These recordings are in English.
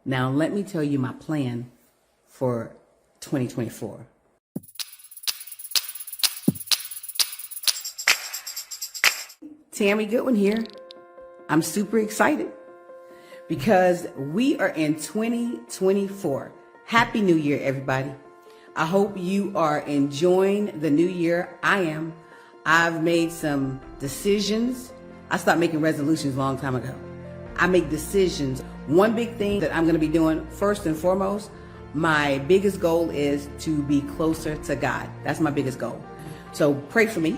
Now, let me tell you my plan for 2024. Tami Goodwin here. I'm super excited because we are in 2024. Happy New Year, everybody. I hope you are enjoying the new year. I am. I've made some decisions. I stopped making resolutions a long time ago. I make decisions. One big thing that I'm going to be doing, first and foremost, my biggest goal is to be closer to God. That's my biggest goal. So pray for me.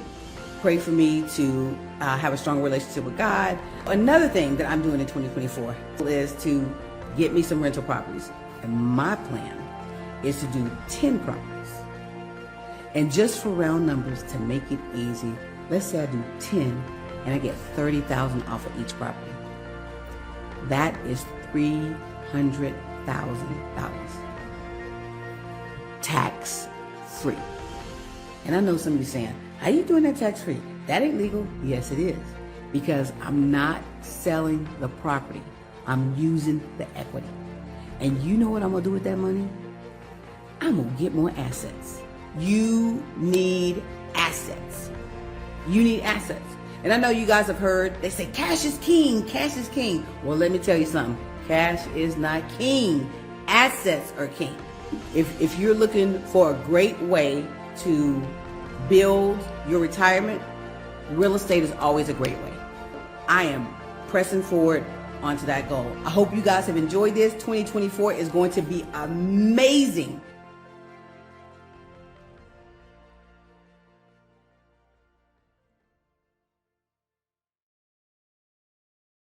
Pray for me to have a strong relationship with God. Another thing that I'm doing in 2024 is to get me some rental properties. And my plan is to do 10 properties. And just for round numbers, to make it easy, let's say I do 10 and I get $30,000 off of each property. That is $300,000 tax free. And I know some of you saying, how are you doing that tax free? That ain't legal. Yes, it is. Because I'm not selling the property. I'm using the equity. And you know what I'm going to do with that money? I'm going to get more assets. You need assets. You need assets. And I know you guys have heard, they say cash is king, cash is king. Well, let me tell you something. Cash is not king. Assets are king. If you're looking for a great way to build your retirement, real estate is always a great way. I am pressing forward onto that goal. I hope you guys have enjoyed this. 2024 is going to be amazing.